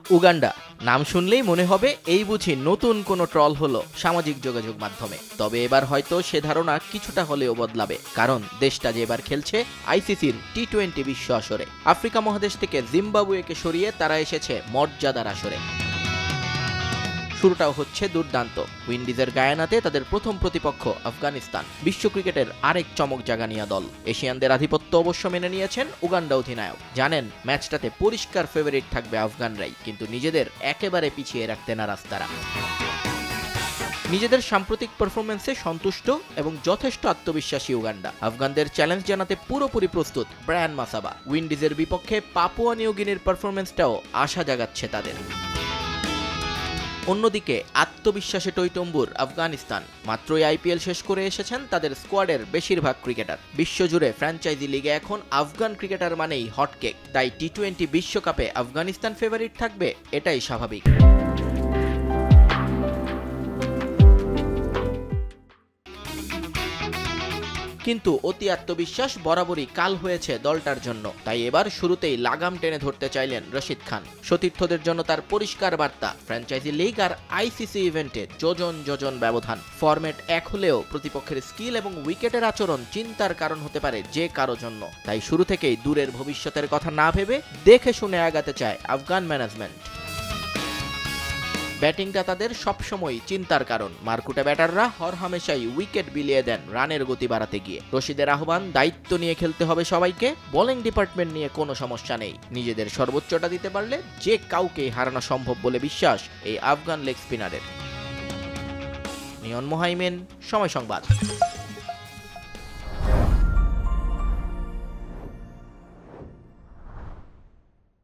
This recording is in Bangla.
উগান্ডা নাম শুনলেই মনে হবে এই বুঝি নতুন কোনো ট্রল হলো সামাজিক যোগাযোগ মাধ্যমে। তবে এবার হয়তো সে ধারণা কিছুটা হলেও বদলাবে, কারণ দেশটা যে এবার খেলছে আইসিসির টি-20 বিশ্ব আসরে। আফ্রিকা মহাদেশ থেকে জিম্বাবুয়েকে সরিয়ে তারা এসেছে মর্যাদার আসরে। শুরুটাও হচ্ছে দুর্দান্ত। উইন্ডিজের গায়ানাতে তাদের প্রথম প্রতিপক্ষ আফগানিস্তান, বিশ্ব ক্রিকেটের আরেক চমক জাগানিয়া দল। এশিয়ানদের আধিপত্য অবশ্য মেনে নিয়েছেন উগান্ডা অধিনায়ক। জানেন ম্যাচটাতে পরিষ্কার ফেভারিট থাকবে আফগানরাই, কিন্তু নিজেদের একেবারে পিছিয়ে রাখতে নারাজ তারা। নিজেদের সাম্প্রতিক পারফরমেন্সে সন্তুষ্ট এবং যথেষ্ট আত্মবিশ্বাসী উগান্ডা। আফগানদের চ্যালেঞ্জ জানাতে পুরোপুরি প্রস্তুত ব্রায়ান মাসাবা। উইন্ডিজের বিপক্ষে পাপুয়া নিউ গিনির পারফরমেন্সটাও আশা জাগাচ্ছে তাদের। অন্যদিকে আত্মবিশ্বাসে টইটম্বুর আফগানিস্তান। মাত্রই আইপিএল শেষ করে এসেছেন তাদের স্কোয়াডের বেশিরভাগ ক্রিকেটার। বিশ্বজুড়ে ফ্র্যাঞ্চাইজি লিগে এখন আফগান ক্রিকেটার মানেই হটকেক। তাই টি-20 বিশ্বকাপে আফগানিস্তান ফেভারিট থাকবে, এটাই স্বাভাবিক। কিন্তু অতি আত্মবিশ্বাস বরাবরই কাল হয়েছে দলটার জন্য। তাই এবার শুরুতেই লাগাম টেনে ধরতে চাইলেন রশিদ খান। সতীর্থদের জন্য তার পরিষ্কার বার্তা, ফ্র্যাঞ্চাইজি লিগ আর আইসিসি ইভেন্টে যোজন যোজন ব্যবধান। ফরম্যাট এক হলেও প্রতিপক্ষের স্কিল এবং উইকেটের আচরণ চিন্তার কারণ হতে পারে যে কারো জন্য। তাই শুরু থেকেই দূরের ভবিষ্যতের কথা না ভেবে দেখে শুনে আগাতে চায় আফগান ম্যানেজমেন্ট। ব্যাটিংটা তাদের সবসময় চিন্তার কারণ। মারকুটে ব্যাটাররা হরহামেশাই উইকেট বিলিয়ে দেন রানের গতি বাড়াতে গিয়ে। রশিদের আহ্বান, দায়িত্ব নিয়ে খেলতে হবে সবাইকে। বোলিং ডিপার্টমেন্ট নিয়ে কোনো সমস্যা নেই। নিজেদের সর্বোচ্চটা দিতে পারলে যে কাউকেই হারানো সম্ভব বলে বিশ্বাস এই আফগান লেগ স্পিনারের। নিয়ন মোহাইমেন, সময় সংবাদ।